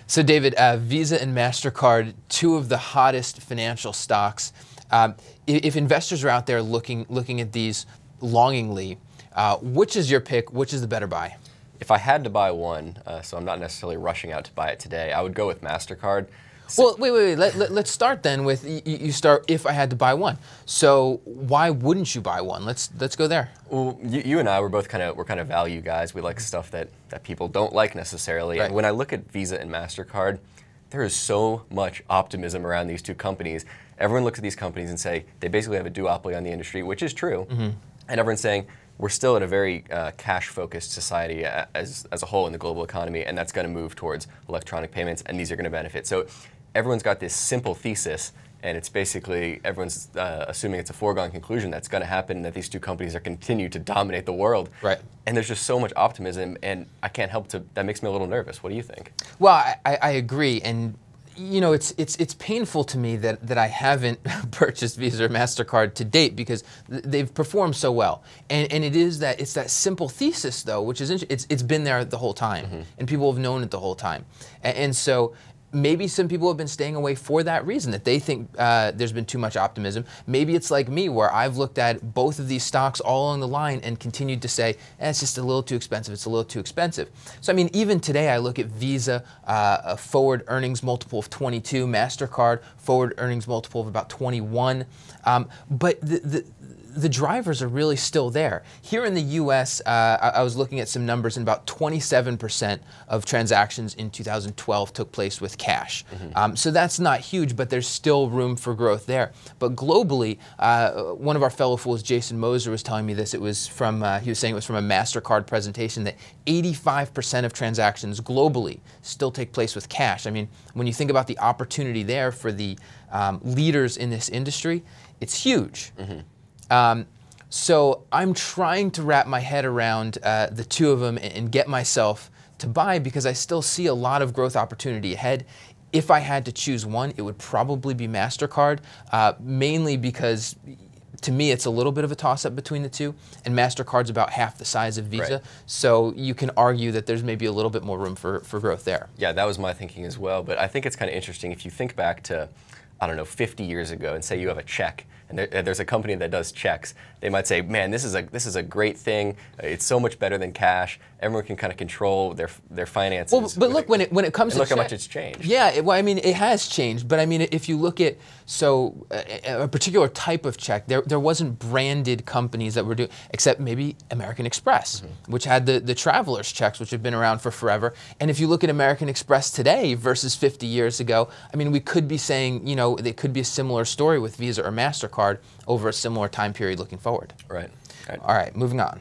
So David, Visa and MasterCard, two of the hottest financial stocks. If investors are out there looking at these longingly, which is your pick? Which is the better buy? If I had to buy one, so I'm not necessarily rushing out to buy it today, I would go with MasterCard. Well, wait. Let's start then with you start if I had to buy one. So why wouldn't you buy one? Let's go there. Well, you and I we're kind of value guys. We like stuff that people don't like necessarily. Right. And when I look at Visa and MasterCard, there is so much optimism around these two companies. Everyone looks at these companies and say they basically have a duopoly on the industry, which is true. Mm-hmm. And everyone's saying we're still in a very cash-focused society as a whole in the global economy, and that's going to move towards electronic payments, and these are going to benefit. So everyone's got this simple thesis, and it's basically everyone's assuming it's a foregone conclusion that's going to happen, that these two companies are continue to dominate the world. Right. And there's just so much optimism, and I can't help that makes me a little nervous. What do you think? Well, I agree, and you know, it's painful to me that I haven't purchased Visa or MasterCard to date because they've performed so well. And it's that simple thesis though, which is it's been there the whole time, mm-hmm. and people have known it the whole time. And so maybe some people have been staying away for that reason, that they think there's been too much optimism. Maybe it's like me, where I've looked at both of these stocks all along the line and continued to say, it's just a little too expensive, it's a little too expensive. So I mean, even today I look at Visa, a forward earnings multiple of 22, MasterCard, forward earnings multiple of about 21. But the drivers are really still there. Here in the US, I was looking at some numbers, and about 27% of transactions in 2012 took place with cash. Mm-hmm. So that's not huge, but there's still room for growth there. But globally, one of our fellow fools, Jason Moser, was telling me this. It was from, he was saying it was from a MasterCard presentation, that 85% of transactions globally still take place with cash. I mean, when you think about the opportunity there for the leaders in this industry, it's huge. Mm-hmm. So I'm trying to wrap my head around the two of them and get myself to buy, because I still see a lot of growth opportunity ahead. If I had to choose one, it would probably be MasterCard, mainly because to me it's a little bit of a toss-up between the two, and MasterCard's about half the size of Visa. Right. So you can argue that there's maybe a little bit more room for growth there. Yeah, that was my thinking as well, but I think it's kind of interesting if you think back to, I don't know, 50 years ago, and say you have a check, and there's a company that does checks. They might say, man, this is a great thing. It's so much better than cash. Everyone can kind of control their finances. Well, but look, when it comes to look how much it's changed. Yeah, well, I mean, it has changed. But I mean, if you look at a particular type of check, there wasn't branded companies that were doing, except maybe American Express, mm-hmm. which had the travelers checks, which have been around for forever. And if you look at American Express today versus 50 years ago, I mean, we could be saying, you know, it could be a similar story with Visa or MasterCard over a similar time period looking forward. Right. All right, moving on.